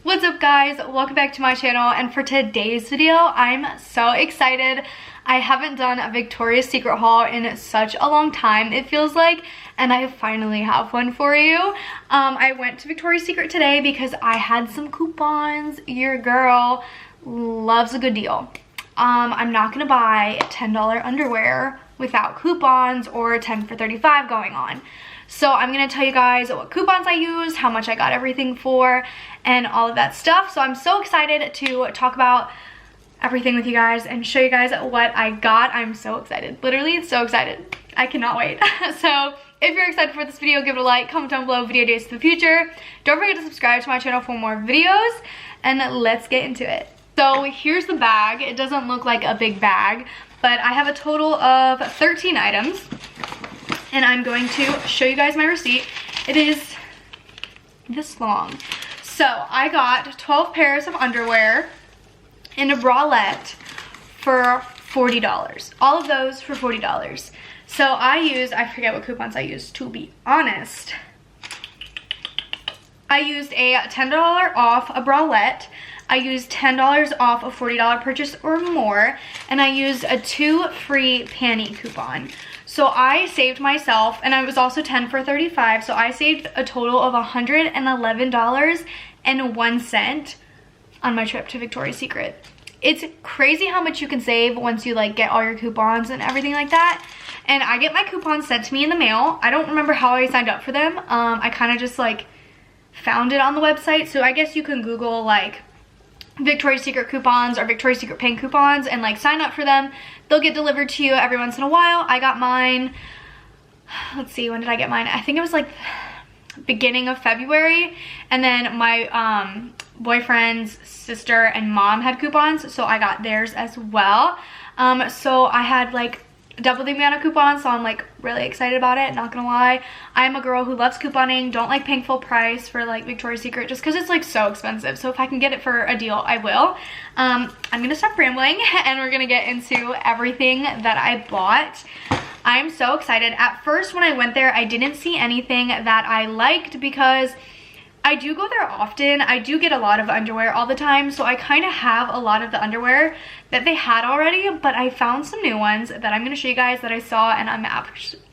What's up guys, welcome back to my channel, and for today's video I'm so excited. I haven't done a Victoria's Secret haul in such a long time, it feels like, and I finally have one for you. I went to Victoria's Secret today because I had some coupons. Your girl loves a good deal. I'm not gonna buy $10 underwear without coupons or 10 for 35 going on. So I'm gonna tell you guys what coupons I used, how much I got everything for, and all of that stuff. So I'm so excited to talk about everything with you guys and show you guys what I got. I'm so excited, literally so excited. I cannot wait. So if you're excited for this video, give it a like, comment down below video ideas for the future. Don't forget to subscribe to my channel for more videos, and let's get into it. So here's the bag. It doesn't look like a big bag, but I have a total of 13 items. And I'm going to show you guys my receipt. It is this long. So I got 12 pairs of underwear and a bralette for $40. All of those for $40. So I forget what coupons I used, to be honest. I used a $10 off a bralette. I used $10 off a $40 purchase or more, and I used a 2 free panty coupon. So I saved myself, and I was also 10 for 35, so I saved a total of $111.01 on my trip to Victoria's Secret. It's crazy how much you can save once you like get all your coupons and everything like that. And I get my coupons sent to me in the mail. I don't remember how I signed up for them. I kind of just like found it on the website, so I guess you can Google like Victoria's Secret coupons or Victoria's Secret paying coupons and like sign up for them. They'll get delivered to you every once in a while. I got mine, let's see, when did I get mine? I think it was like beginning of February, and then my boyfriend's sister and mom had coupons, so I got theirs as well. So I had like double the amount of coupons, so I'm like really excited about it, not gonna lie. I'm a girl who loves couponing, don't like paying full price for like Victoria's Secret just because it's like so expensive. So if I can get it for a deal, I will. I'm gonna stop rambling and we're gonna get into everything that I bought. I'm so excited. At first when I went there, I didn't see anything that I liked because I do go there often. I do get a lot of underwear all the time, so I kind of have a lot of the underwear that they had already, but I found some new ones that I'm going to show you guys that I saw and I'm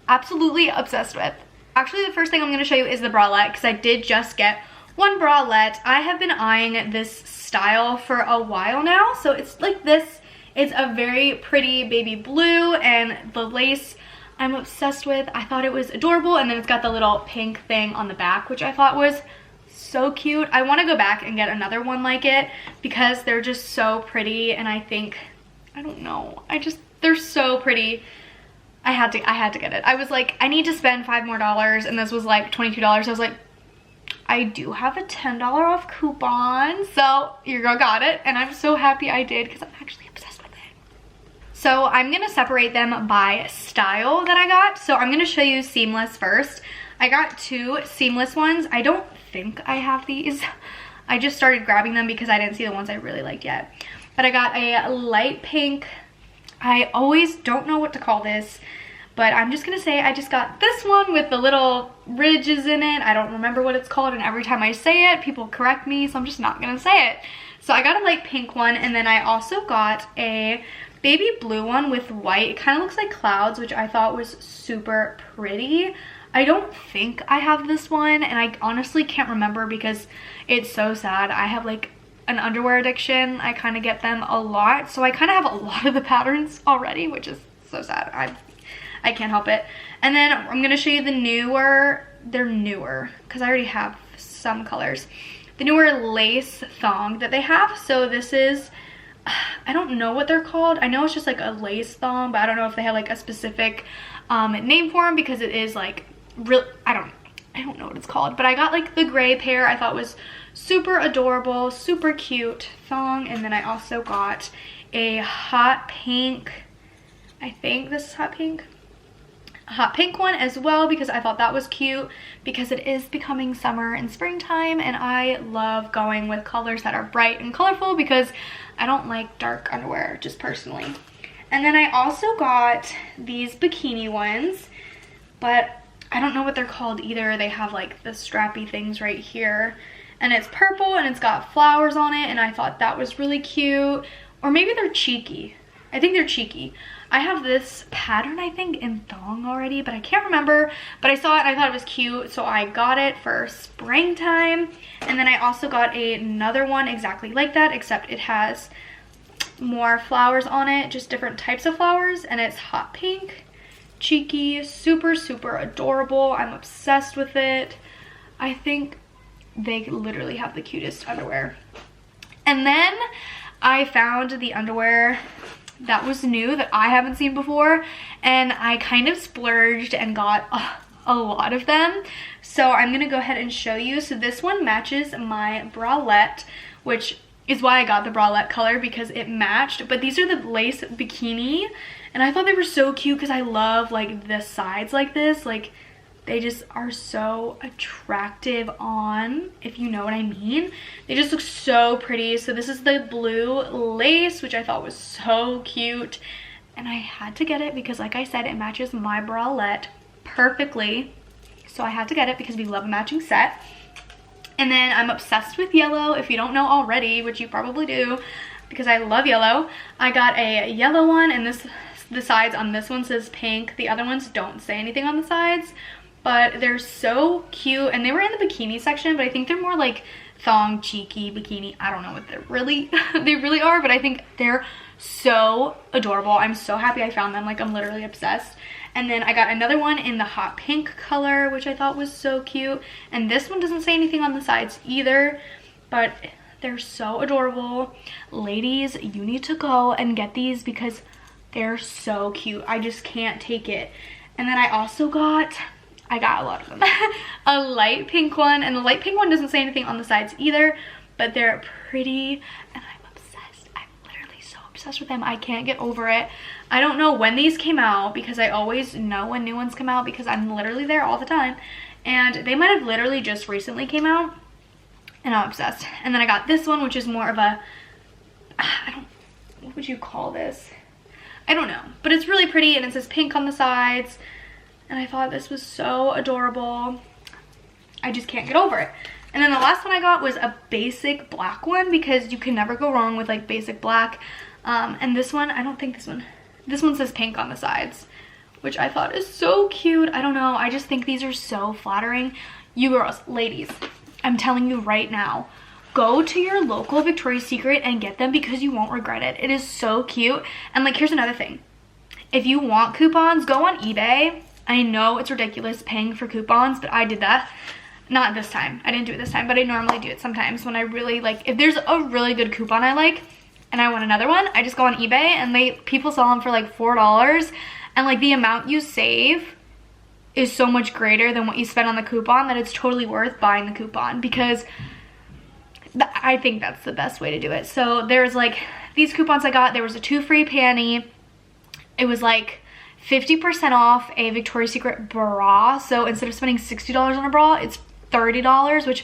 absolutely obsessed with. Actually, the first thing I'm going to show you is the bralette, because I did just get one bralette. I have been eyeing this style for a while now, so it's like this. It's a very pretty baby blue, and the lace I'm obsessed with. I thought it was adorable, and then it's got the little pink thing on the back, which I thought was so cute. I want to go back and get another one like it because they're just so pretty, and I think, I don't know, they're so pretty. I had to get it. I was like, I need to spend $5 more, and this was like $22. I was like, I do have a $10 off coupon, so your girl got it, and I'm so happy I did because I'm actually obsessed with it. So I'm gonna separate them by style that I got. So I'm gonna show you seamless first. I got 2 seamless ones. I don't think I have these. I just started grabbing them because I didn't see the ones I really liked yet. But I got a light pink. I always don't know what to call this, but I'm just gonna say I just got this one with the little ridges in it. I don't remember what it's called, and every time I say it, people correct me, so I'm just not gonna say it. So I got a light pink one, and then I also got a baby blue one with white. It kind of looks like clouds, which I thought was super pretty. I don't think I have this one, and I honestly can't remember because it's so sad. I have like an underwear addiction. I kind of get them a lot, so I kind of have a lot of the patterns already, which is so sad. I can't help it. And then I'm gonna show you the newer, they're newer because I already have some colors. The newer lace thong that they have. So this is, I don't know what they're called. I know it's just like a lace thong, but I don't know if they have like a specific name for them because it is like real, I don't know what it's called, but I got like the gray pair. I thought was super adorable, super cute thong. And then I also got a hot pink, I think this is hot pink, a hot pink one as well because I thought that was cute because it is becoming summer and springtime, and I love going with colors that are bright and colorful because I don't like dark underwear, just personally. And then I also got these bikini ones, but I don't know what they're called either. They have like the strappy things right here. and it's purple and it's got flowers on it, and I thought that was really cute. Or maybe they're cheeky. I think they're cheeky. I have this pattern, I think, in thong already, but I can't remember. But I saw it and I thought it was cute, so I got it for springtime. And then I also got another one exactly like that, except it has more flowers on it, just different types of flowers, and it's hot pink, cheeky, super, super adorable. I'm obsessed with it. I think they literally have the cutest underwear. And then I found the underwear that was new that I haven't seen before, and I kind of splurged and got a lot of them. So I'm gonna go ahead and show you. So this one matches my bralette, which is why I got the bralette color, because it matched. But these are the lace bikini, and I thought they were so cute because I love like the sides like this. Like, they just are so attractive on, if you know what I mean. They just look so pretty. So this is the blue lace, which I thought was so cute. And I had to get it because, like I said, it matches my bralette perfectly. So I had to get it because we love a matching set. And then I'm obsessed with yellow, if you don't know already, which you probably do, because I love yellow. I got a yellow one, and the sides on this one says pink. The other ones don't say anything on the sides. But they're so cute, and they were in the bikini section, but I think they're more like thong, cheeky, bikini. I don't know what they're really, they really are, but I think they're so adorable. I'm so happy I found them. Like, I'm literally obsessed. And then I got another one in the hot pink color, which I thought was so cute. And this one doesn't say anything on the sides either, but they're so adorable. Ladies, you need to go and get these because they're so cute. I just can't take it. And then I also got a lot of them. A light pink one, and the light pink one doesn't say anything on the sides either, but they're pretty, and I'm obsessed. I'm literally so obsessed with them. I can't get over it. I don't know when these came out, because I always know when new ones come out because I'm literally there all the time, and they might have literally just recently came out, and I'm obsessed. And then I got this one, which is more of a, what would you call this? I don't know, but it's really pretty, and it says pink on the sides. And I thought this was so adorable. I just can't get over it. And then the last one I got was a basic black one, because you can never go wrong with like basic black. And this one, I don't think this one says pink on the sides, which I thought is so cute. I don't know, I just think these are so flattering. You girls, ladies, I'm telling you right now, go to your local Victoria's Secret and get them because you won't regret it. It is so cute. And like, here's another thing. If you want coupons, go on eBay. I know it's ridiculous paying for coupons, but I did that. Not this time. I didn't do it this time, but I normally do it sometimes when I really like, if there's a really good coupon I like and I want another one, I just go on eBay, and people sell them for like $4, and like the amount you save is so much greater than what you spend on the coupon that it's totally worth buying the coupon, because I think that's the best way to do it. So there's like these coupons I got. There was a 2 free panty. It was like 50% off a Victoria's Secret bra. So instead of spending $60 on a bra, it's $30, which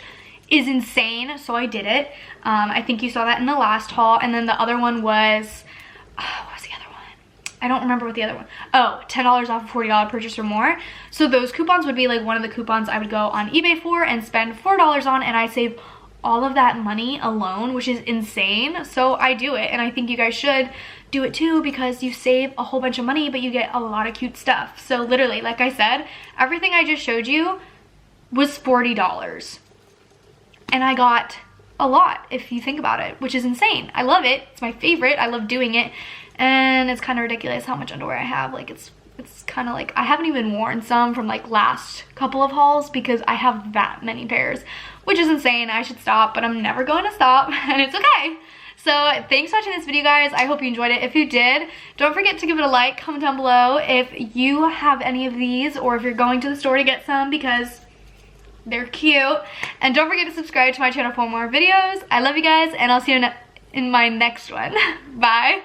is insane. So I did it. I think you saw that in the last haul. And then the other one was, what was the other one? I don't remember what the other one. Oh, $10 off a $40 purchase or more. So those coupons would be like one of the coupons I would go on eBay for and spend $4 on, and I save all of that money alone, which is insane. So I do it, and I think you guys should do it too, because you save a whole bunch of money, but you get a lot of cute stuff. So literally, like I said, everything I just showed you was $40, and I got a lot if you think about it, which is insane. I love it. It's my favorite. I love doing it, and it's kind of ridiculous how much underwear I have. Like, it's kind of like, I haven't even worn some from like last couple of hauls because I have that many pairs, which is insane. I should stop, but I'm never going to stop, and it's okay. So thanks for watching this video, guys. I hope you enjoyed it. If you did, don't forget to give it a like, comment down below if you have any of these, or if you're going to the store to get some, because they're cute. And don't forget to subscribe to my channel for more videos. I love you guys, and I'll see you in my next one. Bye.